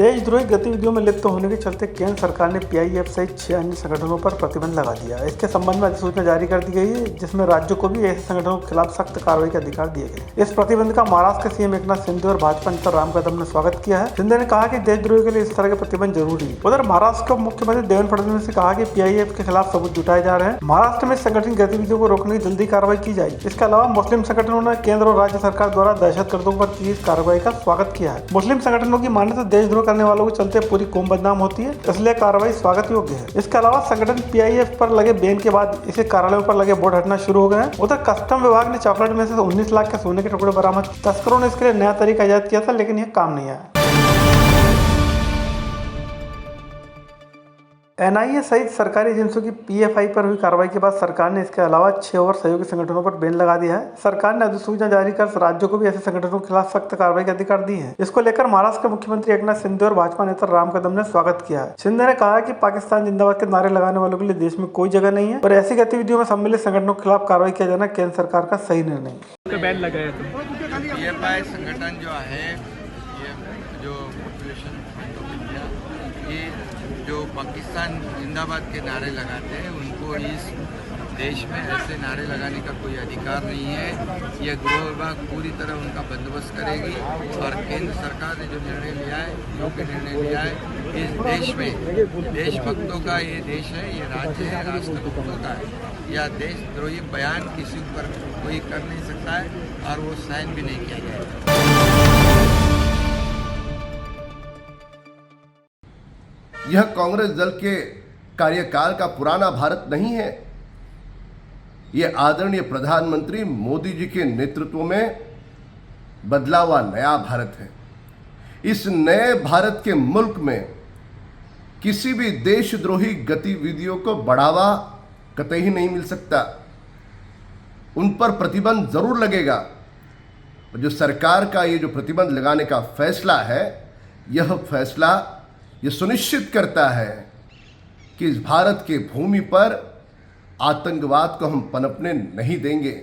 देशद्रोही गतिविधियों में लिप्त होने के चलते केंद्र सरकार ने पीआईएफ सहित 6 अन्य संगठनों पर प्रतिबंध लगा दिया। इसके संबंध में अधिसूचना जारी कर दी गई है, जिसमें राज्यों को भी ऐसे संगठनों के खिलाफ सख्त कार्रवाई के अधिकार दिए गए। इस प्रतिबंध का महाराष्ट्र के सीएम एकनाथ शिंदे और भाजपा नेता राम कदम ने स्वागत किया है। शिंदे ने कहा कि देशद्रोही के लिए इस तरह के प्रतिबंध जरूरी है। उधर महाराष्ट्र के मुख्यमंत्री देवेंद्र फडणवीस ने कहा कि पीआईएफ के खिलाफ सबूत जुटाए जा रहे हैं। महाराष्ट्र में संगठित गतिविधियों को रोकने की जल्दी कार्रवाई की जाएगी। इसके अलावा मुस्लिम संगठनों ने केंद्र और राज्य सरकार द्वारा दहशतगर्दों पर की इस कार्रवाई का स्वागत किया है। मुस्लिम संगठनों की माने तो देशद्रोह करने वालों के चलते पूरी कौम बदनाम होती है, इसलिए कार्रवाई स्वागत योग्य है। इसके अलावा संगठन पीआईएफ पर लगे बैन के बाद इसे कार्यालयों पर लगे बोर्ड हटना शुरू हो गए हैं। उधर कस्टम विभाग ने चॉकलेट में से 19 लाख के सोने के टुकड़े बरामद। तस्करों ने इसके लिए नया तरीका इजाद किया था, लेकिन यह काम नहीं आया। एनआईए सहित सरकारी एजेंसियों की पीएफआई पर हुई कार्रवाई के बाद सरकार ने इसके अलावा 6 और सहयोगी संगठनों पर बैन लगा दिया है। सरकार ने अधिसूचना जारी कर राज्यों को भी ऐसे संगठनों के खिलाफ सख्त कार्रवाई के अधिकार दिए हैं। इसको लेकर महाराष्ट्र के मुख्यमंत्री एकनाथ शिंदे और भाजपा नेता राम कदम ने स्वागत किया है। शिंदे ने कहा कि पाकिस्तान जिंदाबाद के नारे लगाने वालों के लिए देश में कोई जगह नहीं है और ऐसी गतिविधियों में सम्मिलित संगठनों के खिलाफ कार्रवाई किया जाना केंद्र सरकार का सही निर्णय है। बैन लगाया पीएफआई संगठन जो है, ये जो पॉपुलेशन फ्रंट ऑफ इंडिया, ये जो पाकिस्तान जिंदाबाद के नारे लगाते हैं, उनको इस देश में ऐसे नारे लगाने का कोई अधिकार नहीं है। यह गृह विभाग पूरी तरह उनका बंदोबस्त करेगी और केंद्र सरकार ने जो निर्णय लिया है, योग्य निर्णय लिया है, इस देश में देशभक्तों का ये देश है, ये राज्य है, राष्ट्रभक्तों का है। यह देशद्रोही बयान किसी पर कोई कर नहीं सकता है और वो साइन भी नहीं किया जाएगा। यह कांग्रेस दल के कार्यकाल का पुराना भारत नहीं है। यह आदरणीय प्रधानमंत्री मोदी जी के नेतृत्व में बदला हुआ नया भारत है। इस नए भारत के मुल्क में किसी भी देशद्रोही गतिविधियों को बढ़ावा कतई नहीं मिल सकता। उन पर प्रतिबंध जरूर लगेगा। जो सरकार का ये जो प्रतिबंध लगाने का फैसला है, यह फैसला ये सुनिश्चित करता है कि इस भारत के भूमि पर आतंकवाद को हम पनपने नहीं देंगे।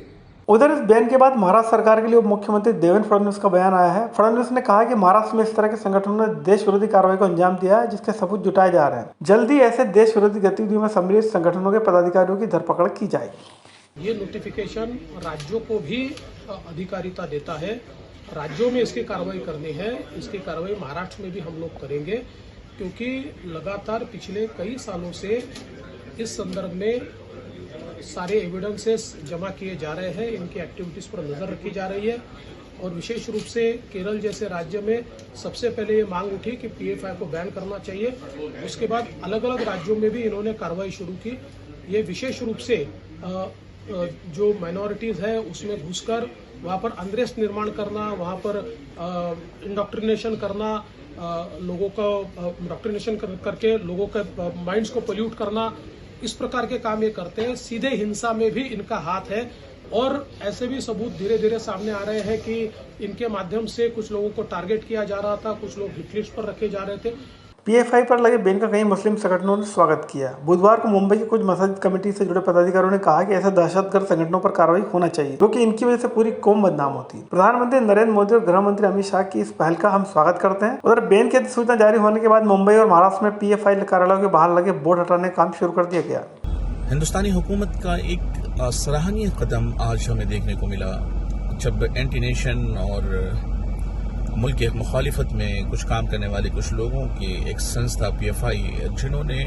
उधर इस बैन के बाद महाराष्ट्र सरकार के लिए उप मुख्यमंत्री देवेंद्र फडणवीस का बयान आया है। फडणवीस ने कहा कि महाराष्ट्र में इस तरह के संगठनों ने देश विरोधी कार्रवाई को अंजाम दिया है, जिसके सबूत जुटाए जा रहे हैं। जल्दी ऐसे देश विरोधी गतिविधियों में सम्मिलित संगठनों के पदाधिकारियों की धरपकड़ की जाएगी। ये नोटिफिकेशन राज्यों को भी अधिकारिता देता है। राज्यों में इसकी कार्रवाई करनी है। इसकी कार्रवाई महाराष्ट्र में भी हम लोग करेंगे, क्योंकि लगातार पिछले कई सालों से इस संदर्भ में सारे एविडेंसेस जमा किए जा रहे हैं। इनकी एक्टिविटीज पर नजर रखी जा रही है और विशेष रूप से केरल जैसे राज्य में सबसे पहले ये मांग उठी कि पीएफआई को बैन करना चाहिए। उसके बाद अलग अलग राज्यों में भी इन्होंने कार्रवाई शुरू की। ये विशेष रूप से जो माइनॉरिटीज है उसमें घुसकर वहाँ पर अनरेस्ट निर्माण करना, वहाँ पर इंडोक्ट्रिनेशन करना, लोगों का इंडोक्ट्रिनेशन करके लोगों के माइंड्स को पोल्यूट करना, इस प्रकार के काम ये करते हैं। सीधे हिंसा में भी इनका हाथ है और ऐसे भी सबूत धीरे धीरे सामने आ रहे हैं कि इनके माध्यम से कुछ लोगों को टारगेट किया जा रहा था, कुछ लोग हिट लिस्ट पर रखे जा रहे थे। पीएफआई पर लगे बैन का कई मुस्लिम संगठनों ने स्वागत किया। बुधवार को मुंबई की कुछ मस्जिद कमेटी से जुड़े पदाधिकारियों ने कहा कि ऐसे दहशतगर्द संगठनों पर कार्रवाई होना चाहिए, क्योंकि इनकी वजह से पूरी कौम बदनाम होती है। प्रधानमंत्री नरेंद्र मोदी और गृह मंत्री अमित शाह की इस पहल का हम स्वागत करते हैं। उधर बैन की अधिसूचना जारी होने के बाद मुंबई और महाराष्ट्र में पीएफआई कार्यालयों के बाहर लगे बोर्ड हटाने का काम शुरू कर दिया गया। हिंदुस्तानी हुकूमत का एक सराहनीय कदम आज हमें देखने को मिला, जब एंटी नेशन और मुल्क की मुखालिफत में कुछ काम करने वाले कुछ लोगों की एक संस्था पीएफआई, जिन्होंने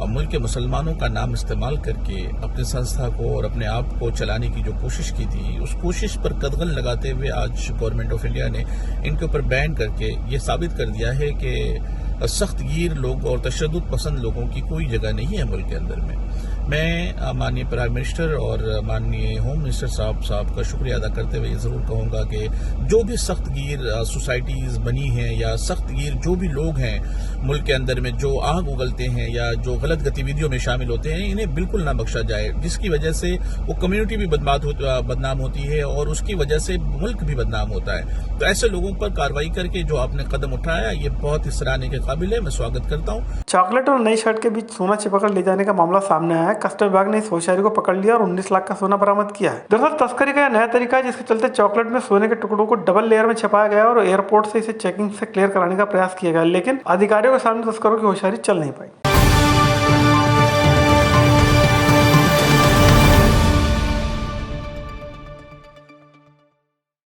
मुल्क के मुसलमानों का नाम इस्तेमाल करके अपनी संस्था को और अपने आप को चलाने की जो कोशिश की थी, उस कोशिश पर कदगन लगाते हुए आज गवर्नमेंट ऑफ इंडिया ने इनके ऊपर बैन करके ये साबित कर दिया है कि सख्त गिर लोग और तशद्दुद पसंद लोगों की कोई जगह नहीं है मुल्क के अंदर में। मैं माननीय प्राइम मिनिस्टर और माननीय होम मिनिस्टर साहब का शुक्रिया अदा करते हुए ये ज़रूर कहूँगा कि जो भी सख्त गिर सोसाइटीज़ बनी हैं या सख्त गिर जो भी लोग हैं मुल्क के अंदर में, जो आग उगलते हैं या जो गलत गतिविधियों में शामिल होते हैं, इन्हें बिल्कुल ना बख्शा जाए, जिसकी वजह से वो कम्युनिटी भी बदनाम होती है और उसकी वजह से मुल्क भी बदनाम होता है। तो ऐसे लोगों पर कार्रवाई करके जो आपने कदम उठाया, ये बहुत ही सराहने के काबिल है। मैं स्वागत करता हूँ। चॉकलेट और नई शर्ट के बीच सोना छिपाकर ले जाने का मामला सामने आया। है, कस्टम विभाग ने इस होशियारी को पकड़ लिया और 19 लाख का सोना बरामद किया है। दरअसल तस्करी का यह नया तरीका है, जिसके चलते चॉकलेट में सोने के टुकड़ों को डबल लेयर में छपाया गया और एयरपोर्ट से इसे चेकिंग से क्लियर कराने का प्रयास किया गया, लेकिन अधिकारियों के सामने तस्करों की होशियारी चल नहीं पाई।